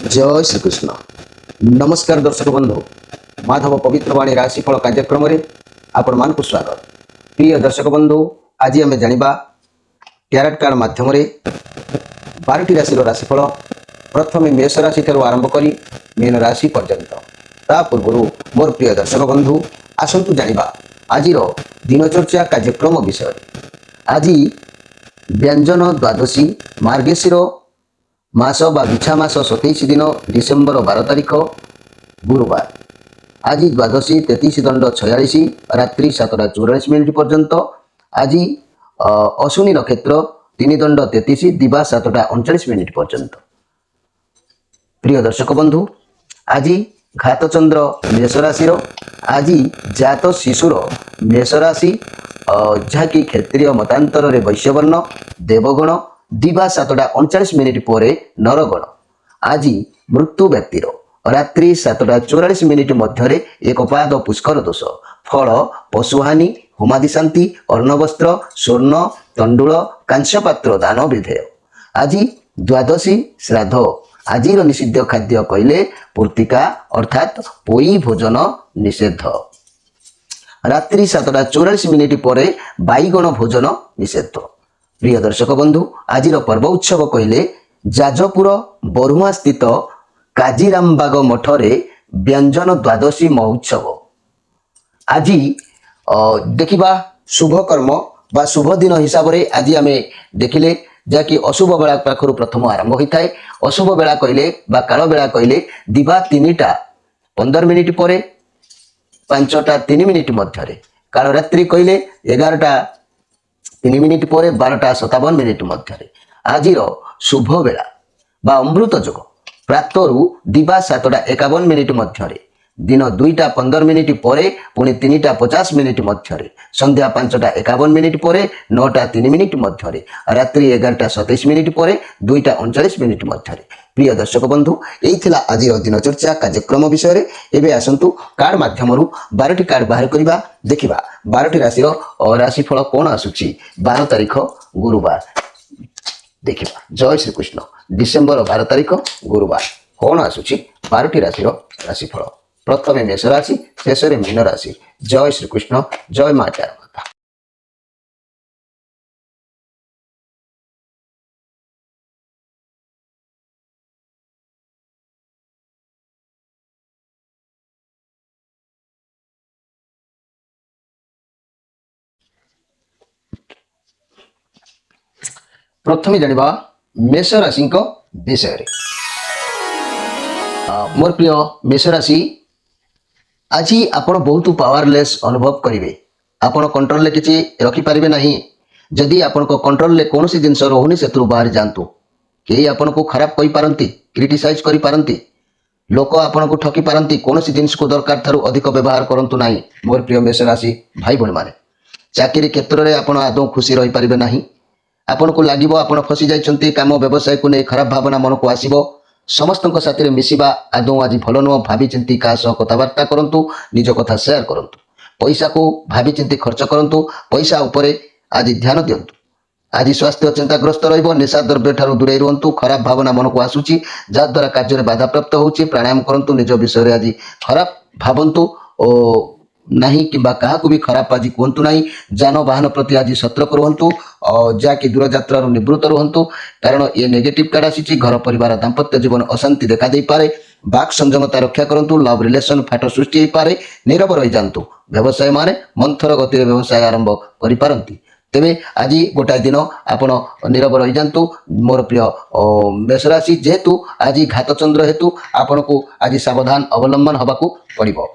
जय श्रीकृष्ण। नमस्कार दर्शक बंधु, माधव पवित्रवाणी राशिफल कार्यक्रम में आपण मान स्वागत। प्रिय दर्शक बंधु, आज आम जाना टैरोट कार्ड माध्यम 12टी राशि राशिफल प्रथम मेष राशि आरंभ कर मीन राशि पर्यंत। ता पूर्व मोर प्रिय दर्शक बंधु आसतु जाना आज दिनचर्या कार्यक्रम विषय। आज व्यंजन द्वादशी मार्गशीर मास बा बिछा मास 27 दिन डिसेम्बर 12 तारीख गुरुवार। आज द्वादशी 33 दंड 46 रात्रि 7टा 44 मिनिट पर्यंत। आज अश्विनी नक्षत्र 3 दंड 33 दिवा 7टा 39 मिनिट पर्यंत। प्रिय दर्शक बंधु, आज घातचंद्र मेष राशि आज जात शिशुर मेष राशि जहाँकि क्षेत्रीय मतांतर वैश्यवर्ण देवगण दिवा 7टा 39 मिनिट पर नरगण। आज मृत्यु व्यक्तिर रात्रि 7टा 44 मिनिट मध्य एक पाद पुष्कर दोष फल पशुहानि होमादि शांति अर्णवस्त्र स्वर्ण तंडुल कांस्यपात्र दान विधेय। आज द्वादशी श्राद्ध। आज निषिद्ध खाद्य कहले पूर्तिका अर्थात पोई भोजन निषेध। रात्रि 7टा 44 मिनिट पर बाईगण भोजन निषेध। प्रिय दर्शक बंधु, आज पर्व उत्सव कहले जाजपुर बरुआ स्थित काजीरामबाग मठरे व्यंजन द्वादशी महोत्सव। आज देखिबा शुभ कर्म बा शुभ दिन हिसाब से आज आम देखिले जहाँकि अशुभ बेला पाखर प्रथम आरंभ होता है। अशुभ बेला कहले बा काल बेला कहले दिवा 3टा 15 मिनिट पर 5टा 3 मिनिट मध्य। काल रात्रि कहले 11टा 3 मिनिट पर 12टा 57 मिनिट मध्य। आज शुभ बेला बा अमृत जोग प्रातरु दिवा 7टा 51 मिनिट मध्य। दिन 2टा 15 मिनिट पर पुणी 3टा 50 मिनिट मध्य। संध्या 5टा 51 मिनिट पर 9टा 3 मिनिट मध्य। रात्रि 11टा 27 मिनिट पर 2टा 39 मिनिट मध्य। प्रिय दर्शक बंधु, यही आज दिनचर्या कार्यक्रम विषय। एवं आसतु कार्ड माध्यम 12टी कार्ड बाहर करवा देखा 12टी राशि राशिफल कौन आसूची 12 तारीख गुरुवार देखा। जय श्रीकृष्ण। डिसेम्बर 12 तारीख गुरुवार कौन आसूची 12टी राशि राशिफल। प्रथम मेष राशि शेष मीन राशि। जय श्रीकृष्ण। जय मां तारा माता। प्रथम जाना मेष राशि विषय। मोर प्रिय मेष राशि आज आपण बहुत पावरलेस अनुभव करेंगे। आपण कंट्रोल किसी रखिपारे ना। जदि आपण कंट्रोल ले कौन सी जिनस रोनी से बाहर जातु। कई आपण को खराब कही पारंती, क्रिटिसाइज करी पारंती, लोक आपण को ठकी पारंती। कौन सी जिनस को दरकार थारु अधिक व्यवहार करंतु नाही। मोर प्रिय मेष राशि भाई भणी माने चाकरी क्षेत्र में आपण आदौ खुशी रही पारिबे नाही। आपण को लागिबो आपण फसी जाइछंती। काम व्यवसाय को नहीं खराब भावना मन को आसीबो। समस्त साथी मिसिबा आदौ आज भल नुह। भावी चिंती क्या सह कथबार्ता करंतु, निज कथा शेयर करंतु। पैसा को भावी चिंती खर्च करंतु। पैसा उपरे आज ध्यान दियंतु। आज स्वास्थ्य चिंताग्रस्त रहिबो। निशा द्रव्य ठारू दूरे रुहंतु। खराब भावना मन को आसुची जद्वारा कार्य में बाधा प्राप्त होउची। प्राणायाम करंतु। निज विषय आज खराब भावंतु नहीं कि क्या भी खराब आज कहतु ना। जान वाहन प्रति आज सतर्क रुहतु। जहाँकि दूर यात्रा निवृत्त रुहतु। कारण ये नेगेटिव कार्ड आसी घर परिवार दाम्पत्य जीवन अशांति देखा दे पारे। बाक संयमता रक्षा करंतु। लव रिलेशन फाट सृष्टि हो पारे। नीरव रही जातु। व्यवसाय माने मंथर गति व्यवसाय आरंभ करि पारंती। तेबे आज गोटाए दिन आपण नीरव रही जातु। मोर प्रिय मेष राशि जेहेतु आज घातचंद्र हेतु आपण को आज सावधान अवलंबन हवाकू पड़िबो।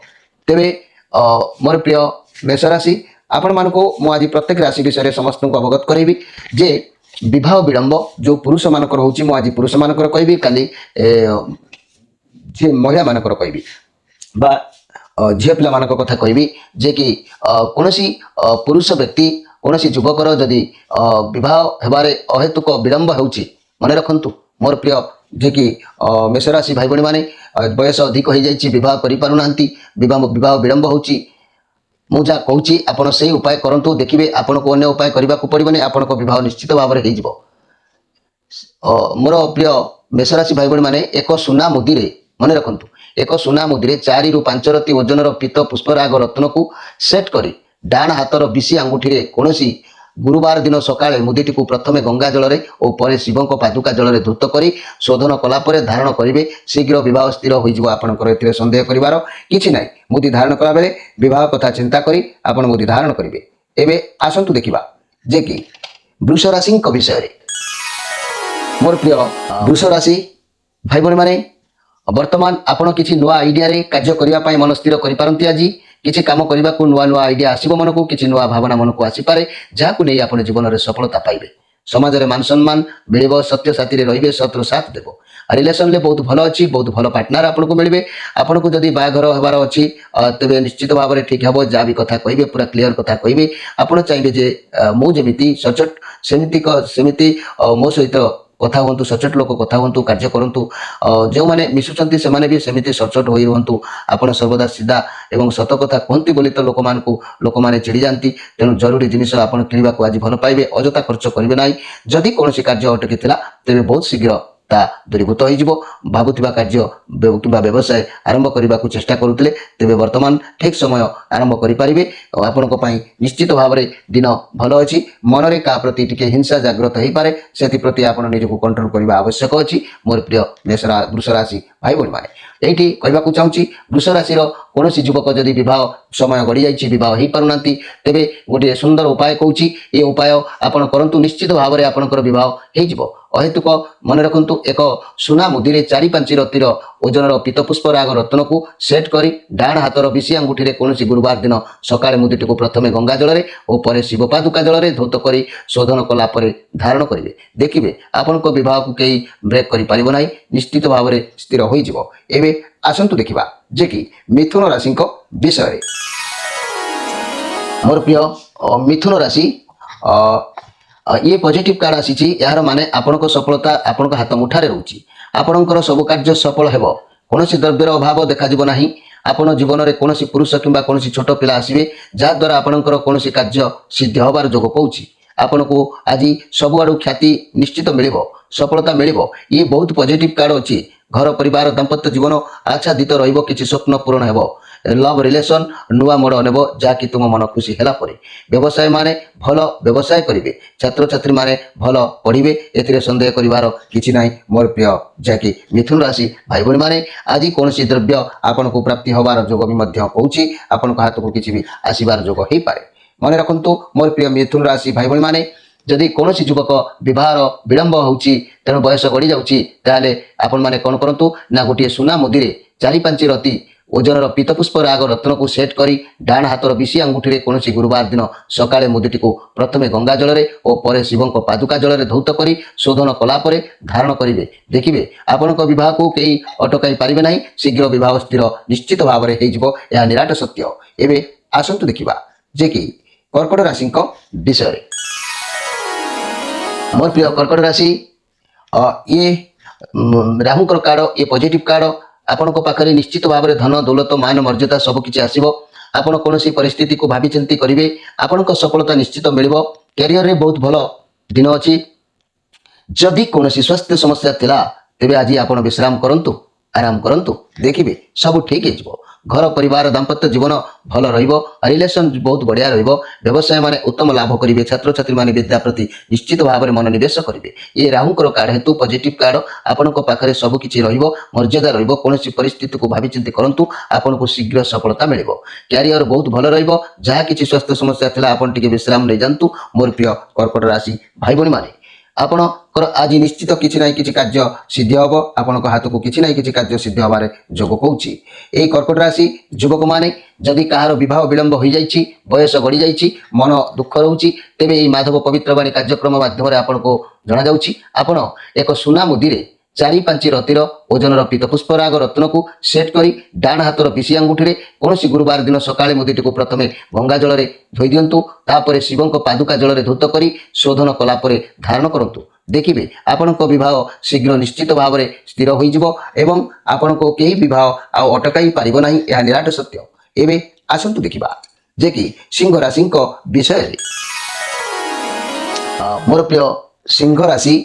तेबे मोर प्रिय मेष राशि आपण मान को मु आज प्रत्येक राशि विषय समस्त को अवगत करेबी। जे विवाह विलंब जो पुरुष मानकर होची मु आज पुरुष मानकर कहबी। काली जे महिला मानकर कहबी बा झील पिला मानक कथा कहबी। जे कि कोनोसी पुरुष व्यक्ति कोनोसी युवकर जदि विवाह हेबारे अहेतुक विलंब होउची मन रखंतु। मोर प्रिय जे कि मेष राशि भाई भणी माने बयस अधिक हो जाइए विवाह करि विवाह विलंब होउची। मु जा कहूँ आपड़ से उपाय करंतु। देखिए आपन को अन्य उपाय करने को पड़ोनी। आपण विवाह निश्चित भाव में हो। मोर प्रिय मेषराशि भाई भाई मैंने एक सुना मुदी मन रखु एक सुना मुदी 4 ରୁ 5 रति ओजनर पीत पुष्पराग रत्न को सेट कर डाण हाथर बिशी आंगुठी कौन गुरुवार दिन सकाळे मुदीटी को प्रथमे गंगा जल और पर शिव पादुका जल धृत कर शोधन कलापर धारण करेंगे शीघ्र बह स्थिर होकर सन्देह कर कि ना मुदी धारण कला बेले बह कथा चिंता करी आपण मुदी धारण करेंगे एवं आसतु देखा जे कि वृष राशि विषय मोर प्रिय वृष राशि भाई भाई मैंने वर्तमान आपण किसी नुआ आइडिया रे कार्य करने मन स्थिर करपारती आज किसी काम करने को नुआ नुआ आइडिया आसो मन को किसी नुआ भावना मन को आसीपे जहाँ नहीं आप जीवन में सफलता पाइबे समाज में मान सम्मान मिल सत्य साथी रे शत्रु साथ देव रिलेसन में बहुत भल अच्छी बहुत भल पार्टनर आपको मिले आपन को जदि बाघर हबार अच्छी तेज निश्चित भाव में ठीक हम जहाँ भी कथा कहे पूरा क्लीयर कथा कहे आपड़ चाहिए जे मुझे सचोट सेमती मो सहित कथा हूँ सचोट लोक कथा हूँ कार्य करूँ जो मैंने मिशुंट से भी सेमती सचोट हो रुहतु आपड़ सर्वदा सीधा एवं सत कथा कहती बोली तो लोक मैंने चिड़ी जाती तेणु जरूरी जिनिस आप किणवा को आज भल पाइबे अजथा खर्च करेंगे ना जदि कौन कार्य अटकी तेज बहुत शीघ्र ता दूरीभूत हो भावुवा कार्य कि व्यवसाय आरंभ करने को चेष्टा करुले तेज वर्तमान ठीक समय आरंभ करेंगे आपण निश्चित भाव में दिन भल अच्छी मन में क्या प्रति टिके हिंसा जागृत हो पाए से प्रति आप निजक कंट्रोल करने आवश्यक अच्छी मोर प्रिय वृष राशि भाई भाई मैंने ये कहना चाहूँगी वृष राशि कौन युवक जदि बह समय गड़ी जा बह हो पारना तेरे गोटे सुंदर उपाय कौन ये उपाय आप करूँ निश्चित भाव में आपंकर बह हो अहेतुक मन रखु एक सुना मुदी 4-5 रतिर ओजनर पीत पुष्पराग रत्न को सेट कर डाण हाथर बिशी आंगुठी कौन गुरुवार दिन सकाଳେ मुदीटी को प्रथमे गंगा जल और पर शिव पादुका जल धौत कर शोधन कलापर धारण करेंगे देखिए आपण बह को कई ब्रेक कर निश्चित भाव में स्थिर हो आसतु देखा जे कि मिथुन राशि विषय मोर प्रिय मिथुन राशि ये पॉजिटिव कार्ड आसी यार माने आपनक सफलता आपनक हाथ मुठारे रोची आपनकर सब कार्य सफल हेबो कौन द्रव्यर अभाव देखा ना आपण जीवन में कौन पुरुष किंबा कौन छोट पिला आसवे जहाद्वारा आपनकर कौन कार्य सिद्धि हबार जोग पाऊँ आपन को आज सबुआड़ ख्याति निश्चित मिल सफलता मिल ये बहुत पॉजिटिव कार्ड अच्छी घर परिवार दाम्पत्य जीवन आच्छादित रही स्वप्न पूरण हो लव रिलेशन नुआ मोड़ नेब जहाँकि तुम मन खुशी है व्यवसाय माने भल व्यवसाय करेंगे छात्र छात्री माने भल पढ़े ए सन्देह कर कि ना मोर प्रिय जहाँकि मिथुन राशि भाई भाई मैंने आज कौन द्रव्य आपन को प्राप्ति हबार जोग भी कौची आपण हाथ को किसी भी आसबार जोग हो पाए मन रखु मोर प्रिय मिथुन राशि भाई भाई मैंने जदि कौन युवक बहार विलंब तेणु बयस गड़ी जाए आपण मैंने कौन करूँ ना गोटे सुना मुदी 4-5 रति ओजनर पीत पुष्पराग रत्न को सेट कर डाण हाथर बिशी आंगुठी कौन गुरुवार दिन सकाଳେ मुदीटी को प्रथमे गंगा जल और पर शिव पादुका जल धौत कर शोधन कलापर धारण करेंगे देखिए आपण बह को कई अटकाई पारे ना शीघ्र बह स्थिर निश्चित भाव में हो निराट सत्य एवं आसतु देखा जे कि कर्कट राशि विषय मोर प्रिय कर्कट राशि ये राहुंकर कार्ड ये पॉजिटिव कार्ड आपण पाखे निश्चित भाव में धन दौलत मान मर्यादा सबकि आसो आपण कौन परिस्थिति को भावी चिंती करेंगे आपण सफलता निश्चित मिल कैरियर रे बहुत भल दिन अच्छी जदि कौन स्वास्थ्य समस्या थिला तेबे आज आप विश्राम करंतु आराम करंतु देखिए सब ठीक हो घर परिवार दाम्पत्य जीवन भल रिलेसन बहुत बढ़िया व्यवसाय माने उत्तम लाभ करेंगे छात्र छात्री माने विद्या प्रति निश्चित भाव में मनोनिवेश करेंगे ये राहुंकर कार्ड हेतु पॉजिटिव कार्ड आपण पाखे सबकि मर्यादा कौन परिस्थिति को भावी चिंती करूँ आपन को शीघ्र सफलता मिल कैरियर बहुत भल रहा कि स्वास्थ्य समस्या थिला आपन टिके विश्राम नहीं जातु मोर प्रिय कर्कट राशि भाई भाई माने आपणकर आज निश्चित किसी ना कि कार्य सिद्धि हम आपण हाथ को किसी ना कि कार्य सिद्धि हबार जोग कौच यही कर्कट राशि युवक मैंने जदि कहार बह विलंब हो जाइए बयस गड़ी जाइए मन दुख रोचे तेज ये माधव पवित्रवाणी कार्यक्रम माध्यम आपन को जनाऊँगी आपण एक सुना मुदी 4-5 रतिर ओजनर पीत पुष्पराग रत्न को सेट कर डाण हाथर बिशी आंगुठी कौन गुरुवार दिन सकाଳେ मुदीटी को प्रथमे गंगा जल धोई दिंतु तापर शिव पादुका जल धौत कर शोधन कलापर धारण करूँ देखिए आपण बह शीघ्र निश्चित भाव में स्थिर हो आपण को कई बह अटकाई पार ना यह निराट सत्य एवं आसतु देखा जे कि सिंह राशि विषय मोर प्रिय सिंह राशि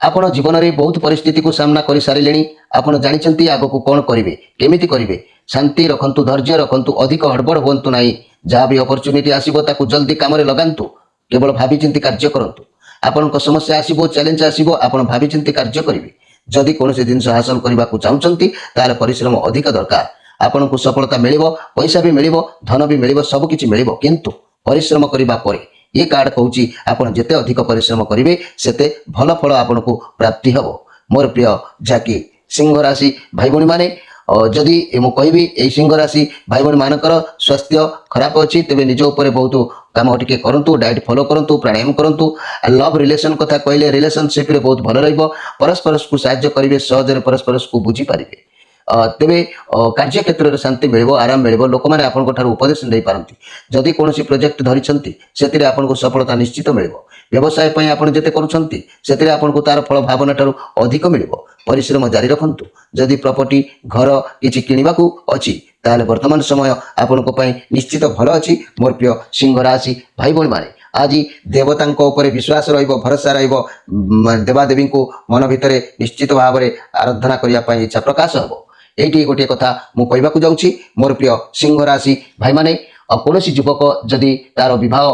ଆପଣ ଜୀବନରେ ବହୁତ ପରିସ୍ଥିତିକୁ ସାମ୍ନା କରି ସାରିଲେଣି। ଆପଣ ଜାଣିଛନ୍ତି ଆଗକୁ କ'ଣ କରିବେ, କେମିତି କରିବେ। ଶାନ୍ତି ରଖନ୍ତୁ, ଧୈର୍ଯ୍ୟ ରଖନ୍ତୁ, ଅଧିକ ହଡ଼ବଡ଼ ହୁଅନ୍ତୁ ନାହିଁ। ଯାହା ବି ଅପରଚ୍ୟୁନିଟି ଆସିବ ତାକୁ ଜଲ୍ଦି କାମରେ ଲଗାନ୍ତୁ। କେବଳ ଭାବିଚିନ୍ତି କାର୍ଯ୍ୟ କରନ୍ତୁ। ଆପଣଙ୍କ ସମସ୍ୟା ଆସିବ, ଚ୍ୟାଲେଞ୍ଜ ଆସିବ, ଆପଣ ଭାବିଚିନ୍ତି କାର୍ଯ୍ୟ କରିବେ। ଯଦି କୌଣସି ଜିନିଷ ହାସଲ କରିବାକୁ ଚାହୁଁଛନ୍ତି ତାହେଲେ ପରିଶ୍ରମ ଅଧିକ ଦରକାର। ଆପଣଙ୍କୁ ସଫଳତା ମିଳିବ, ପଇସା ବି ମିଳିବ, ଧନ ବି ମିଳିବ, ସବୁ କିଛି ମିଳିବ, କିନ୍ତୁ ପରିଶ୍ରମ କରିବା ପରେ ये कार्ड कौची आपण जेते अधिक परिश्रम करेंगे सेते भल फल आपन को प्राप्ति हम। मोर प्रिय जाकि सिंह राशि भाई भौणी माने जदि मु कहबी ए सिंह राशि भाई भौणी मानकर स्वास्थ्य खराब अच्छी तेज निज उपर बहुत काम टिके करंतु, डाइट फॉलो करंतु, प्राणायाम करंतु। लव रिलेशन कथा कहले रिलेशनशिप रे बहुत भल रहिबो। परस्पर को सहाय्य करेंगे, सहजरे परस्पर को बुझी पारिबे। तेरे कार्य क्षेत्र में शांति मिल, आराम मिल, लोक मैंने आपन उपदेश नहीं पारती। जदि कौन प्रोजेक्ट धरी से आपको सफलता निश्चित मिल। व्यवसाय आपड़ जिते करुँचे आपको तार फल भावना ठार अधिक मिल। परिश्रम जारी रखु। जदि प्रॉपर्टी घर किसी किणवा अच्छी ताले वर्तमान समय आपण निश्चित भल अच्छी। मोर प्रिय सिंह राशि भाई भौणी माने आज देवता विश्वास भरोसा देवादेवी को मन भितर निश्चित भाव में आराधना करने इच्छा प्रकाश हम। ये गोटे कथा मुझे कहवाक जाऊँगी। मोर प्रिय सिंह राशि भाई माने कौन युवक जदि तार विवाह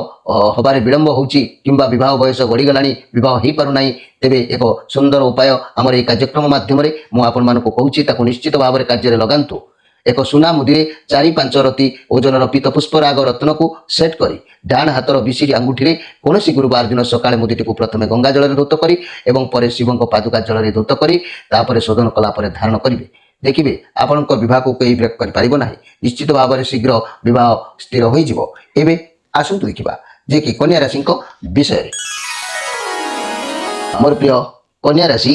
हबारे विलंब होची किंबा विवाह बयस गड़ीगला विवाह हो पारना तेरे एक सुंदर उपाय आमर ये कार्यक्रम मध्यम मुझे कहूँ निश्चित भाव में कार्य लगातु। एक सुना मुदी 4-5 रति ओजन पीत पुष्पराग रत्न को सेट करी डाण हाथर बिशिरी आंगुठी कौन गुरुवार दिन सकाଳେ मुदीटी को प्रथम गंगा जल धौत करी एवं पर शिवों पादुका जल धौत करी तापर शोधन कलापर धारण करेंगे। देखिए आपण विवाह को कई ब्रेक कर निश्चित भाव में शीघ्र विवाह स्थिर हो। आसतु देखा जे कि कन्या राशि विषय। मोर प्रिय कन्या राशि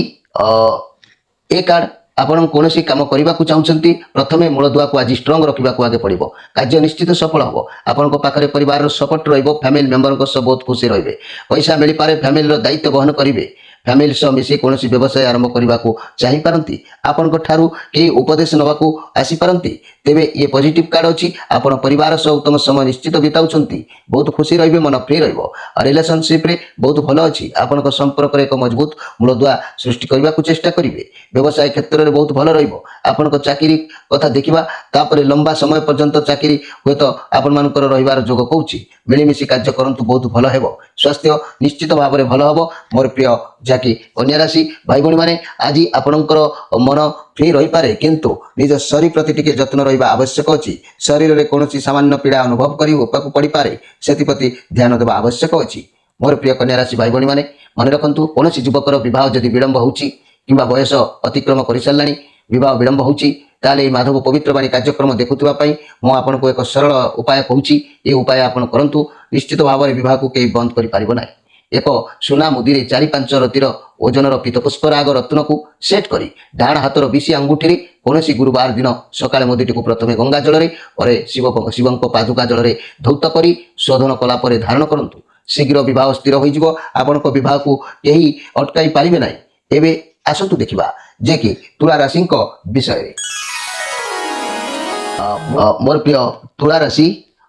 ए कार्ड आपण कौन कम करने को चाहते प्रथमे मूलदुआ को आज स्ट्रंग रखा आगे पड़ो। कार्य निश्चित सफल हम। आपण पाखे परिवार सपोर्ट फैमिली मेंबर बहुत खुशी रे। पैसा मिल पारे, फैमिली दायित्व बहन करेंगे। फैमिली सह मिसी कौन व्यवसाय आरंभ करने को चाहिए आपण कई उपदेश नवाक आसीपारती। तेरे ये पॉजिटिव कार्ड अच्छी आपण परिवार सह उत्तम समय निश्चित बिताऊँ बहुत खुशी रे, मन फ्री रिलेशनशिप रे बहुत भल अच्छी। आपण संपर्क एक मजबूत मूलदुआ सृष्टि करने को चेष्टा करेंगे। व्यवसाय क्षेत्र में बहुत भल आपण चाकरी कथा देखा तापर लंबा समय पर्यंत चाकरी हे तो आपण मानकर रहिबार जोग कहूँ। मिलमिशि कार्य करंतु बहुत भल हेबो। स्वास्थ्य निश्चित भाव में भल हम। मोर प्रिय जाकि कन्या राशि भाई भौणी माने आज आपणकर मन फ्री रही पारे किंतु निज शरीर प्रति टिके जत्न रहिबा आवश्यक अछि। शरीर में कौन सामान्य पीड़ा अनुभव करने पड़ी पारे से ध्यान देवा आवश्यक अछि। मोर प्रिय कन्या राशि भाई भौणी माने मन रखु कौन युवकर विवाह जदि विलंब होची किंबा बयस अतिक्रम कर सारा विवाह विलंब होची ताले माधव पवित्रवाणी कार्यक्रम देखुवा मुझे एक सरल उपाय कहूँ। ये उपाय आप करंतु निश्चित भाव में विवाह को कहीं बंद कर पारिबो नाही। एक सुना मुदी 4-5 रतिर ओजन पीत पुष्पराग रत्न को सेट करी डाण हाथर बिशी आंगुठी कौन गुरुवार दिन सकाଳେ मुदीटी को प्रथम गंगा जल शिवों पादुका जल धौत करी शोधन कलापर धारण करंतु। शीघ्र विवाह स्थिर हो। आपण विवाह को कहीं अटकाई पारिबे नाही। एबे आसतु देखा जे कि तुला राशि विषय। मोर प्रिय तुला राशि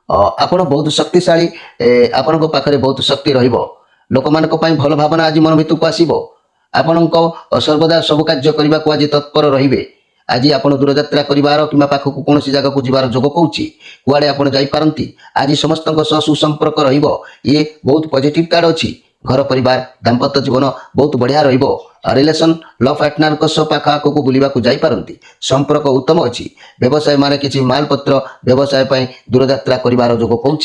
आपण बहुत शक्तिशाली, आपण पाखे बहुत शक्ति रहिबो। लोक मान भल भावना आज मन भितर को आसो। आपण सर्वदा सब कार्य करने को आज तत्पर रे। आज आप दूर यात्रा करार कि पाखक कौन जगह को जीवार जोग कहूँ कुआड़े आप जापारती। आज समस्त सुसंपर्क ये बहुत पॉजिटिव कार्ड अच्छी। घर परिवार दाम्पत्य जीवन बहुत बढ़िया रिलेशन लव पार्टनर पाख आग को बुलवा जापारती। संपर्क उत्तम अच्छी। व्यवसाय मान किसी मालपत्र व्यवसाय दूर यात्रा करार जोग कहूँ।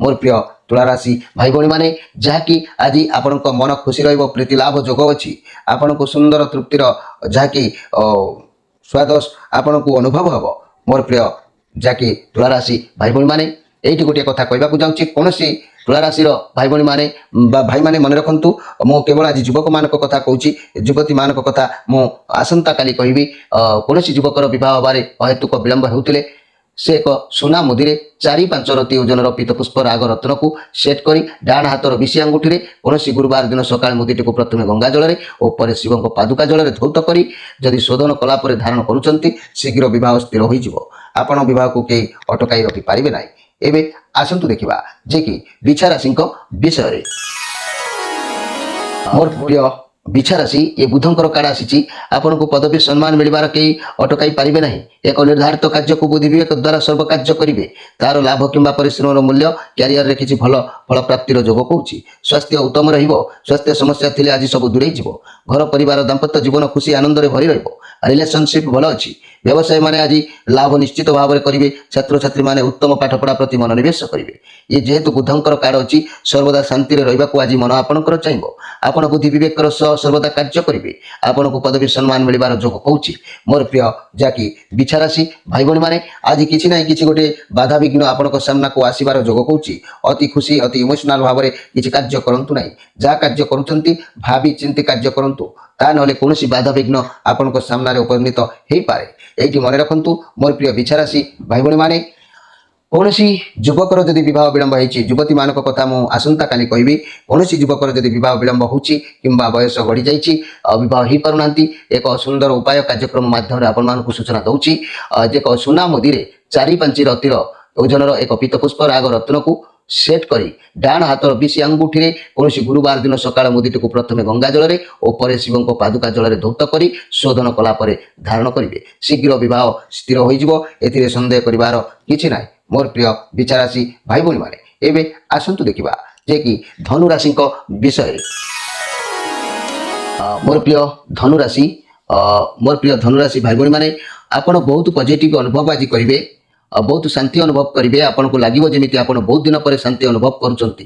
मोर प्रिय तुला राशि भाई भौणी माने जहाँकि आज आपण मन खुशी प्रीति लाभ जोग अच्छी। आपण को सुंदर तृप्तिर जहाँकि स्वाद आपण को अनुभव हम। मोर प्रिय जहाँकि तुला राशि भाई भौणी माने ये गोटे कथा कहवाक जाऊँगी। कौन तुला राशि भाई भौणी माने भाई माने मन रखु मु केवल आज युवक मान कथा कहूँ, युवती मान कथा मु आसंता काली कहबी। कौन युवकर विवाह हबारे अहेतुक विलंब होते से एक सुना मुदी 4-5 रति ओजन पीत पुष्पराग रत्न को सेट करी डाण हाथर बिशी आंगुठी कौन गुरुवार दिन सकाଳେ मुदीटी को प्रथम गंगा जल और शिवों पादुका जल धौत करी जदि शोधन कलापर धारण करुँच शीघ्र विवाह स्थिर हो। आपण विवाह को कई अटकाई रखि पारिबे नाही। एबे आसंतु देखा जे कि बिछा राशि विषय। मोर प्रिय ବିଛା ରାଶି ଏ ବୁଧଙ୍କର କାର୍ଡ ଆସିଛି ଆପଣଙ୍କୁ ପଦବୀ ସମ୍ମାନ ମିଳିବାର କେହି ଅଟକାଇ ପାରିବେ ନାହିଁ। ଏକ ନିର୍ଦ୍ଧାରିତ କାର୍ଯ୍ୟକୁ ବୁଦ୍ଧି ବିବେକ ଦ୍ୱାରା ସର୍ବ କାର୍ଯ୍ୟ କରିବେ। ତାର ଲାଭ କିମ୍ବା ପରିଶ୍ରମର ମୂଲ୍ୟ କ୍ୟାରିୟରରେ କିଛି ଭଲ ଫଳ ପ୍ରାପ୍ତିର ଯୋଗ କହୁଛି। ସ୍ୱାସ୍ଥ୍ୟ ଉତ୍ତମ ରହିବ। ସ୍ୱାସ୍ଥ୍ୟ ସମସ୍ୟା ଥିଲେ ଆଜି ସବୁ ଦୂରେଇ ଯିବ। ଘର ପରିବାର ଦାମ୍ପତ୍ୟ ଜୀବନ ଖୁସି ଆନନ୍ଦରେ ଭରି ରହିବ। ରିଲେସନସିପ୍ ଭଲ ଅଛି। ବ୍ୟବସାୟୀମାନେ ଆଜି ଲାଭ ନିଶ୍ଚିତ ଭାବରେ କରିବେ। ଛାତ୍ରଛାତ୍ରୀମାନେ ଉତ୍ତମ ପାଠପଢ଼ା ପ୍ରତି ମନୋନିବେଶ କରିବେ। ଏ ଯେହେତୁ ବୁଧଙ୍କର କାର୍ଡ ଅଛି ସର୍ବଦା ଶାନ୍ତିରେ ରହିବାକୁ ଆଜି ମନ ଆପଣଙ୍କର ଚାହିଁବ। ଆପଣ ବୁଦ୍ଧି ବିବେକର ସହ ସର୍ବଦା କାର୍ଯ୍ୟ କରିବେ। ଆପଣଙ୍କୁ ପଦବୀ ସମ୍ମାନ ମିଳିବାର ଯୋଗ କହୁଛି। ମୋର ପ୍ରିୟ ଯାକି ବିଛା ରାଶି ଭାଇ ଭଉଣୀମାନେ ଆଜି କିଛି ନାହିଁ କିଛି ଗୋଟେ ବାଧାବିଘ୍ନ ଆପଣଙ୍କ ସାମ୍ନାକୁ ଆସିବାର ଯୋଗ କହୁଛି। ଅତି ଖୁସି ଅତି ଇମୋସନାଲ ଭାବରେ କିଛି କାର୍ଯ୍ୟ କରନ୍ତୁ ନାହିଁ। ଯାହା କାର୍ଯ୍ୟ କରୁଛନ୍ତି ଭାବି ଚିନ୍ତି କାର୍ଯ୍ୟ କରନ୍ତୁ। ତା ନହେଲେ କୌଣସି ବାଧାବିଘ୍ନ ଆପଣଙ୍କ ସାମ୍ନାରେ ଉପନୀତ ହେଇପାରେ। ଏଇଠି ମନେ ରଖନ୍ତୁ ମୋର ପ୍ରିୟ ବିଛା ରାଶି ଭାଇ ଭଉଣୀମାନେ କୌଣସି ଯୁବକର ଯଦି ବିବାହ ବିଳମ୍ବ ହେଇଛି ଯୁବତୀମାନଙ୍କ କଥା ମୁଁ ଆସନ୍ତାକାଲି କହିବି। କୌଣସି ଯୁବକର ଯଦି ବିବାହ ବିଳମ୍ବ ହେଉଛି କିମ୍ବା ବୟସ ଗଡ଼ିଯାଇଛି ବିବାହ ହେଇପାରୁନାହାନ୍ତି ଏକ ସୁନ୍ଦର ଉପାୟ କାର୍ଯ୍ୟକ୍ରମ ମାଧ୍ୟମରେ ଆପଣମାନଙ୍କୁ ସୂଚନା ଦେଉଛି। ଯେ ଏକ ସୁନା ମୁଦିରେ 4-5 ରତିର ଓଜନର ଏକ ପୀତପୁଷ୍ପ ରାଗ ରତ୍ନକୁ ସେଟ୍ କରି ଡାହାଣ ହାତର ବିଶି ଆଙ୍ଗୁଠିରେ କୌଣସି ଗୁରୁବାର ଦିନ ସକାଳ ମୁଦିଟିକୁ ପ୍ରଥମେ ଗଙ୍ଗା ଜଳରେ ଓ ପରେ ଶିବଙ୍କ ପାଦୁକା ଜଳରେ ଧୌତ କରି ଶୋଧନ କଲା ପରେ ଧାରଣ କରିବେ। ଶୀଘ୍ର ବିବାହ ସ୍ଥିର ହୋଇଯିବ। ଏଥିରେ ସନ୍ଦେହ କରିବାର କିଛି ନାହିଁ ମୋର ପ୍ରିୟ ବିଛା ରାଶି ଭାଇ ଭଉଣୀମାନେ। ଏବେ ଆସନ୍ତୁ ଦେଖିବା ଯେ କି ଧନୁ ରାଶିଙ୍କ ବିଷୟରେ। ମୋର ପ୍ରିୟ ଧନୁରାଶି ଭାଇ ଭଉଣୀମାନେ ଆପଣ ବହୁତ ପଜିଟିଭ ଅନୁଭବ ଆଜି କରିବେ। ବହୁତ ଶାନ୍ତି ଅନୁଭବ କରିବେ। ଆପଣଙ୍କୁ ଲାଗିବ ଯେମିତି ଆପଣ ବହୁତ ଦିନ ପରେ ଶାନ୍ତି ଅନୁଭବ କରୁଛନ୍ତି।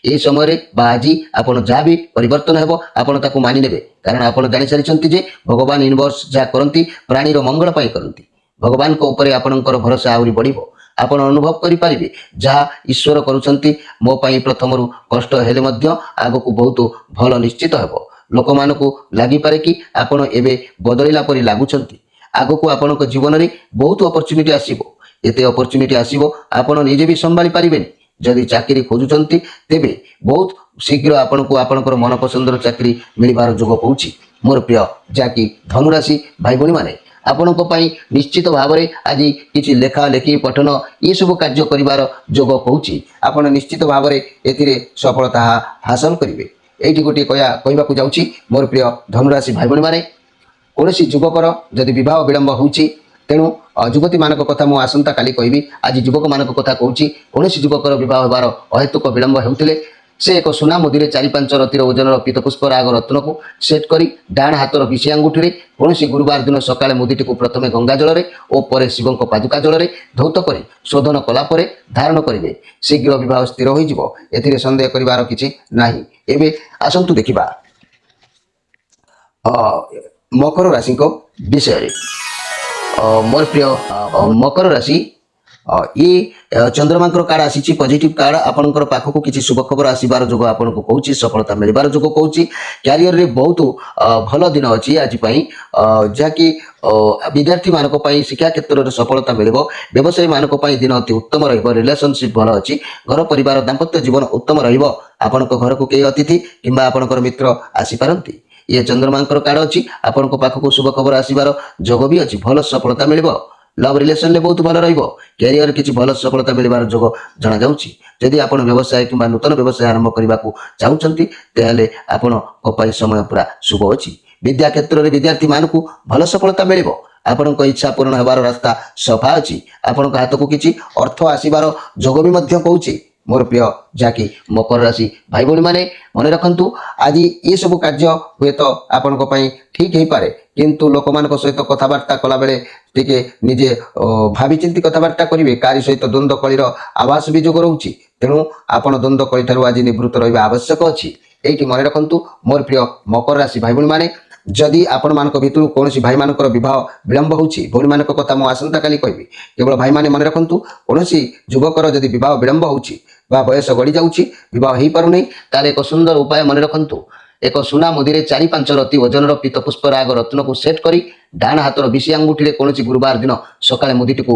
ଏହି ସମୟରେ ବା ଆଜି ଆପଣ ଯାହା ବି ପରିବର୍ତ୍ତନ ହେବ ଆପଣ ତାକୁ ମାନି ନେବେ। କାରଣ ଆପଣ ଜାଣିସାରିଛନ୍ତି ଯେ ଭଗବାନ ୟୁନିଭର୍ସ ଯାହା କରନ୍ତି ପ୍ରାଣୀର ମଙ୍ଗଳ ପାଇଁ କରନ୍ତି। ଭଗବାନଙ୍କ ଉପରେ ଆପଣଙ୍କର ଭରସା ଆହୁରି ବଢ଼ିବ। ଆପଣ ଅନୁଭବ କରିପାରିବେ ଯାହା ଈଶ୍ୱର କରୁଛନ୍ତି ମୋ ପାଇଁ ପ୍ରଥମରୁ କଷ୍ଟ ହେଲେ ମଧ୍ୟ ଆଗକୁ ବହୁତ ଭଲ ନିଶ୍ଚିତ ହେବ। ଲୋକମାନଙ୍କୁ ଲାଗିପାରେ କି ଆପଣ ଏବେ ବଦଳିଲା ପରି ଲାଗୁଛନ୍ତି। ଆଗକୁ ଆପଣଙ୍କ ଜୀବନରେ ବହୁତ ଅପରଚ୍ୟୁନିଟି ଆସିବ। ଏତେ ଅପରଚ୍ୟୁନିଟି ଆସିବ ଆପଣ ନିଜେ ବି ସମ୍ଭାଳି ପାରିବେନି। ଯଦି ଚାକିରି ଖୋଜୁଛନ୍ତି ତେବେ ବହୁତ ଶୀଘ୍ର ଆପଣଙ୍କୁ ଆପଣଙ୍କର ମନପସନ୍ଦର ଚାକିରି ମିଳିବାର ଯୋଗ କହୁଛି। ମୋର ପ୍ରିୟ ଯାକି ଧନୁରାଶି ଭାଇ ଭଉଣୀମାନେ ଆପଣଙ୍କ ପାଇଁ ନିଶ୍ଚିତ ଭାବରେ ଆଜି କିଛି ଲେଖା ଲେଖି ପଠନ ଏସବୁ କାର୍ଯ୍ୟ କରିବାର ଯୋଗ କହୁଛି। ଆପଣ ନିଶ୍ଚିତ ଭାବରେ ଏଥିରେ ସଫଳତା ହାସଲ କରିବେ। ଏଇଠି ଗୋଟିଏ କହିବାକୁ ଯାଉଛି ମୋର ପ୍ରିୟ ଧନୁରାଶି ଭାଇ ଭଉଣୀମାନେ କୌଣସି ଯୁବକର ଯଦି ବିବାହ ବିଳମ୍ବ ହେଉଛି ତେଣୁ ଯୁବତୀମାନଙ୍କ କଥା ମୁଁ ଆସନ୍ତାକାଲି କହିବି। ଆଜି ଯୁବକମାନଙ୍କ କଥା କହୁଛି। କୌଣସି ଯୁବକର ବିବାହ ହେବାର ଅହେତୁକ ବିଳମ୍ବ ହେଉଥିଲେ ସେ ଏକ ସୁନା ମୁଦିରେ 4-5 ରତିର ଓଜନର ପୀତପୁଷ୍ପ ରାଗ ରତ୍ନକୁ ସେଟ୍ କରି ଡାହାଣ ହାତର ବିଶି ଆଙ୍ଗୁଠିରେ କୌଣସି ଗୁରୁବାର ଦିନ ସକାଳେ ମୁଦିଟିକୁ ପ୍ରଥମେ ଗଙ୍ଗା ଜଳରେ ଓ ପରେ ଶିବଙ୍କ ପାଦୁକା ଜଳରେ ଧୌତ କରି ଶୋଧନ କଲା ପରେ ଧାରଣ କରିବେ। ଶୀଘ୍ର ବିବାହ ସ୍ଥିର ହୋଇଯିବ। ଏଥିରେ ସନ୍ଦେହ କରିବାର କିଛି ନାହିଁ। ଏବେ ଆସନ୍ତୁ ଦେଖିବା ମକର ରାଶିଙ୍କ ବିଷୟରେ। ମୋର ପ୍ରିୟ ମକର ରାଶି ଇଏ ଚନ୍ଦ୍ରମାଙ୍କର କାର୍ଡ ଆସିଛି ପଜିଟିଭ କାର୍ଡ। ଆପଣଙ୍କର ପାଖକୁ କିଛି ଶୁଭ ଖବର ଆସିବାର ଯୋଗ ଆପଣଙ୍କୁ କହୁଛି। ସଫଳତା ମିଳିବାର ଯୋଗ କହୁଛି। କ୍ୟାରିୟରରେ ବହୁତ ଭଲ ଦିନ ଅଛି ଆଜି ପାଇଁ ଯାହାକି ବିଦ୍ୟାର୍ଥୀମାନଙ୍କ ପାଇଁ ଶିକ୍ଷା କ୍ଷେତ୍ରରେ ସଫଳତା ମିଳିବ। ବ୍ୟବସାୟୀମାନଙ୍କ ପାଇଁ ଦିନ ଅତି ଉତ୍ତମ ରହିବ। ରିଲେସନସିପ୍ ଭଲ ଅଛି। ଘର ପରିବାର ଦାମ୍ପତ୍ୟ ଜୀବନ ଉତ୍ତମ ରହିବ। ଆପଣଙ୍କ ଘରକୁ କେହି ଅତିଥି କିମ୍ବା ଆପଣଙ୍କର ମିତ୍ର ଆସିପାରନ୍ତି। ଇଏ ଚନ୍ଦ୍ରମାଙ୍କର କାର୍ଡ ଅଛି। ଆପଣଙ୍କ ପାଖକୁ ଶୁଭ ଖବର ଆସିବାର ଯୋଗ ବି ଅଛି। ଭଲ ସଫଳତା ମିଳିବ। ଲଭ୍ ରିଲେସନରେ ବହୁତ ଭଲ ରହିବ। କ୍ୟାରିୟର କିଛି ଭଲ ସଫଳତା ମିଳିବାର ଯୋଗ ଜଣାଯାଉଛି। ଯଦି ଆପଣ ବ୍ୟବସାୟ କିମ୍ବା ନୂତନ ବ୍ୟବସାୟ ଆରମ୍ଭ କରିବାକୁ ଚାହୁଁଛନ୍ତି ତାହେଲେ ଆପଣଙ୍କ ପାଇଁ ସମୟ ପୁରା ଶୁଭ ଅଛି। ବିଦ୍ୟା କ୍ଷେତ୍ରରେ ବିଦ୍ୟାର୍ଥୀମାନଙ୍କୁ ଭଲ ସଫଳତା ମିଳିବ। ଆପଣଙ୍କ ଇଚ୍ଛା ପୂରଣ ହେବାର ରାସ୍ତା ସଫା ଅଛି। ଆପଣଙ୍କ ହାତକୁ କିଛି ଅର୍ଥ ଆସିବାର ଯୋଗ ବି ମଧ୍ୟ କହୁଛି। ମୋର ପ୍ରିୟ ଯାକି ମକର ରାଶି ଭାଇ ଭଉଣୀମାନେ ମନେ ରଖନ୍ତୁ ଆଜି ଏସବୁ କାର୍ଯ୍ୟ ହୁଏତ ଆପଣଙ୍କ ପାଇଁ ଠିକ୍ ହେଇପାରେ କିନ୍ତୁ ଲୋକମାନଙ୍କ ସହିତ କଥାବାର୍ତ୍ତା କଲାବେଳେ ଟିକେ ନିଜେ ଭାବିଚିନ୍ତି କଥାବାର୍ତ୍ତା କରିବେ। କାରି ସହିତ ଦ୍ୱନ୍ଦ୍ୱ କଳିର ଆଭାସ ବି ଯୋଗ ରହୁଛି। ତେଣୁ ଆପଣ ଦ୍ୱନ୍ଦ୍ୱ କଳିଠାରୁ ଆଜି ନିବୃତ୍ତ ରହିବା ଆବଶ୍ୟକ ଅଛି। ଏଇଠି ମନେ ରଖନ୍ତୁ ମୋର ପ୍ରିୟ ମକର ରାଶି ଭାଇ ଭଉଣୀମାନେ ଯଦି ଆପଣମାନଙ୍କ ଭିତରୁ କୌଣସି ଭାଇମାନଙ୍କର ବିବାହ ବିଳମ୍ବ ହେଉଛି ଭଉଣୀମାନଙ୍କ କଥା ମୁଁ ଆସନ୍ତାକାଲି କହିବି। କେବଳ ଭାଇମାନେ ମନେ ରଖନ୍ତୁ କୌଣସି ଯୁବକର ଯଦି ବିବାହ ବିଳମ୍ବ ହେଉଛି ବା ବୟସ ଗଡ଼ିଯାଉଛି ବିବାହ ହେଇପାରୁନି ତାହେଲେ ଏକ ସୁନ୍ଦର ଉପାୟ ମନେ ରଖନ୍ତୁ। ଏକ ସୁନା ମୁଦିରେ 4-5 ରତି ଓଜନର ପୀତପୁଷ୍ପ ରାଗ ରତ୍ନକୁ ସେଟ୍ କରି ଡାହାଣ ହାତର ବିଶି ଆଙ୍ଗୁଠିରେ କୌଣସି ଗୁରୁବାର ଦିନ ସକାଳେ ମୁଦିଟିକୁ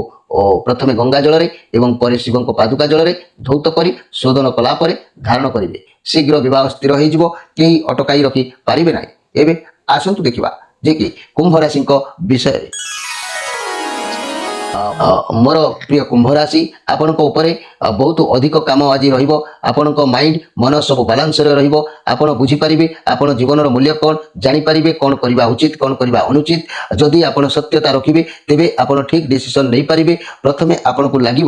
ପ୍ରଥମେ ଗଙ୍ଗା ଜଳରେ ଏବଂ ପରେ ଶିବଙ୍କ ପାଦୁକା ଜଳରେ ଧୌତ କରି ଶୋଧନ କଲା ପରେ ଧାରଣ କରିବେ। ଶୀଘ୍ର ବିବାହ ସ୍ଥିର ହୋଇଯିବ। କେହି ଅଟକାଇ ରଖି ପାରିବେ ନାହିଁ। ଏବେ ଆସନ୍ତୁ ଦେଖିବା ଯେ କି କୁମ୍ଭ ରାଶିଙ୍କ ବିଷୟରେ। मोर प्रिय कुंभ राशि आपण बहुत अधिक काम आज आपण माइंड मन सब बालांस आपण बुझीपारे आपण जीवन मूल्य कौन जानीपारे कौन करवा उचित कौन करवा अनुचित जदि आपण सत्यता रखिए तेबे आपण ठीक डिसीजन नहीं पारे प्रथमे आपण को लगे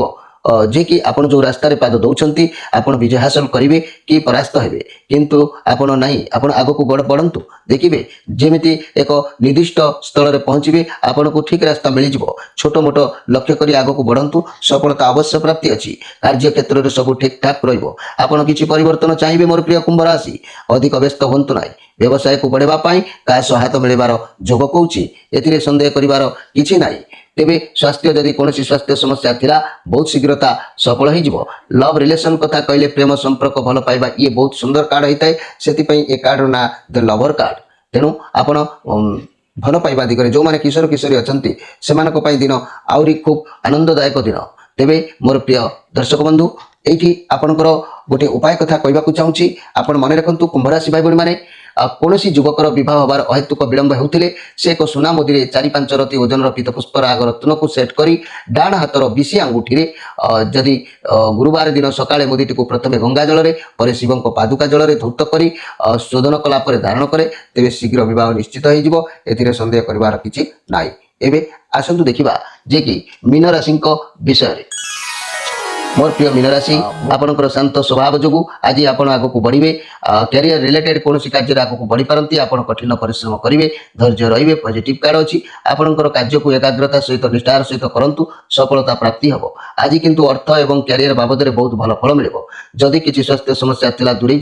जे कि आपण जो रास्ता पाद दौरान आपण विजय हासिल करेंगे कि परास्त हेबे किंतु आपण नहीं आपण आग को बढ़ंतु देखिए जेमिति एक निर्दिष्ट स्थल में पहुँचे आपण को ठीक रास्ता मिल छोट मोट लक्ष्य करी आग को बढ़ंतु सफलता अवश्य प्राप्ति अच्छी कार्य क्षेत्र में सब ठीक ठाक रहा किसी परिवर्तन चाहिए मोर प्रिय कुंभ राशि अधिक व्यस्त हूँ ना व्यवसाय को बढ़ावाई क्या सहायता मिलबार जोग कौची ए सन्देह कर कि ना तेबे स्वास्थ्य जदि कौन स्वास्थ्य समस्या थिला बहुत शीघ्रता सफल हो लव रिलेशन कथा कहले प्रेम संपर्क भल पाइबा ये बहुत सुंदर कार्ड होता है से कार्ड ना द लवर कार्ड तेणु आपण भल पाइबा दिगरे जो माने किशोर किशोरी अछंती सेमानक पई दिन आउरी खूब आनंददायक दिन तेबे मोर प्रिय दर्शक बंधु एठी आपणकर गोटे उपाय कथा कहबाकू चाहूँगी आपण मन रखु कुंभ राशि भाई बहन माने कौन युवकर बह हबार अहेतुक विलंब होते से एक सुना मुदी 4-5 रति ओजन पीत पुष्पराग रत्न को सेट कर डाण हाथर विशी आंगुठी जदि गुरुवार दिन सकाळे मुदीटी को प्रथमे गंगा जल पर शिव पादुका जल धौत कर शोधन कलापर धारण करे तेरे शीघ्र विवाह निश्चित हो सन्देह कर कि ना एवं आसतु देखा जे कि मीन राशि विषय मोर प्रिय मीन राशि आपणकर शांत स्वभाव जो आज आप आगक बढ़े कैरियर रिलेटेड कौन कार्य आगक बढ़ी पारती आप कठिन परिश्रम करेंगे धैर्य रे पॉजिटिव कार्ड अच्छी आपणकर कार्य को एकाग्रता सहित निष्ठार सहित करूँ सफलता प्राप्ति हम आज किंतु अर्थ और कैरियर बाबद में बहुत भल फल मिल जदि किसी स्वास्थ्य समस्या थिला दूरे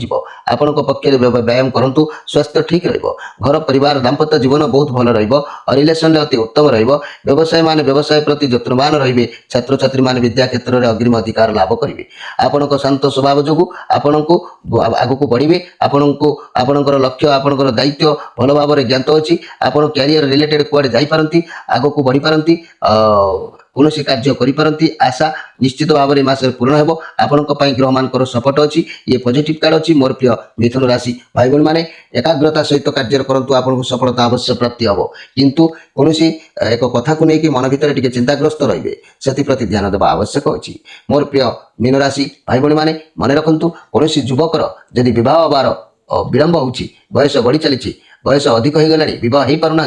आपण पक्ष व्यायाम करूँ स्वास्थ्य ठीक घर परिवार दाम्पत्य जीवन बहुत भल रिलेसन अति उत्तम व्यवसाय मान व्यवसाय प्रति जत्नवान रे छात्र छात्री मान विद्या क्षेत्र में अग्रिम अधिकार लाभ करेंगे आपण शांत स्वभाव जो आपण को आगक बढ़े आपणकर लक्ष्य आपणकर दायित्व भल भाव में ज्ञात अच्छी आप कैरियर रिलेटेड कुआडे जापारती आगक बढ़ी पारती कौन कार्य करी आशा निश्चित भाव में मास पूर्ण हो आपण ग्रह मान सपोर्ट अच्छी ये पॉजिटिव कार्ड अच्छी मोर प्रिय मिथुन राशि भाई बहन मैंने एकाग्रता सहित कार्य करूँ आपको सफलता अवश्य प्राप्ति हम किंतु कौन एक कथा को लेकिन मन भर टे चिंताग्रस्त रे से प्रति ध्यान देवा आवश्यक अच्छी मोर प्रिय मीन राशि भाई बहन मैंने मन रखु कौन युवकर जदि बह हबार विलंब हो बयस बढ़ी चली बयस अधिक हो गला बह हो पारना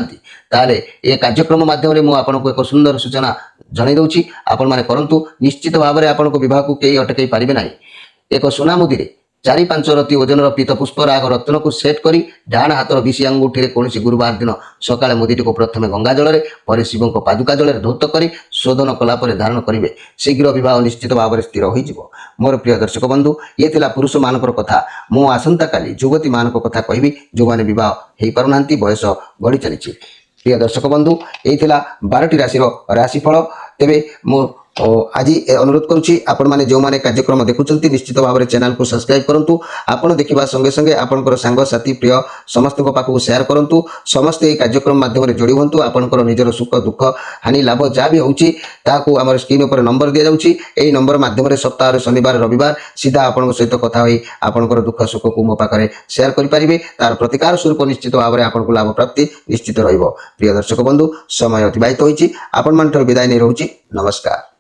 ताले ये कार्यक्रम माध्यम मुझे आपको एक सुंदर सूचना जन दूची आपण मैंने करूँ निश्चित भाव में आपको बह को कई अटकई पारे ना एक सुना मुदी 4-5 रति ओजन पीत पुष्पराग रत्न को सेट कर डाण हाथर विशी आंगुठी कौन गुरुवार दिन सकाଳେ मुदीटी को प्रथमे गंगा जल पर शिव पादुका जल धौत कर शोधन कलापर धारण करेंगे शीघ्र विवाह निश्चित भाव में स्थिर हो मोर प्रिय दर्शक बंधु ये थिला पुरुष मान कथा मु आसंता काली युवती मान कथा कहबी जो मैंने बह हो पारना बयस बढ़ी चली प्रिय दर्शक बंधु ये 12टी राशि राशिफल तेरे मु आज अनुरोध करुच्ची आपण मैंने जो मैंने कार्यक्रम देखुंत निश्चित भाव में चैनल को सब्सक्राइब करूँ आपड़ देखा संगे संगे आपंकर सांगसाथी प्रिय समस्त पाखक सेयार करूँ समस्ते ये कार्यक्रम माध्यम जोड़ी हूँ आपंकर निजर सुख दुख हानि लाभ जहाँ भी होती आम स्क्रीन पर नंबर दि जाऊँगी यही नंबर माध्यम सप्ताह शनिवार रविवार सीधा आपण सहित कथा हो आपंकर दुख सुख को मो पाखे सेयार करेंगे तार प्रतिकार स्वरूप निश्चित भाव में आपको लाभ प्राप्ति निश्चित रहिबो प्रिय दर्शक बंधु समय अतिबाहित होती आपण मान विदाय नहीं रोची नमस्कार।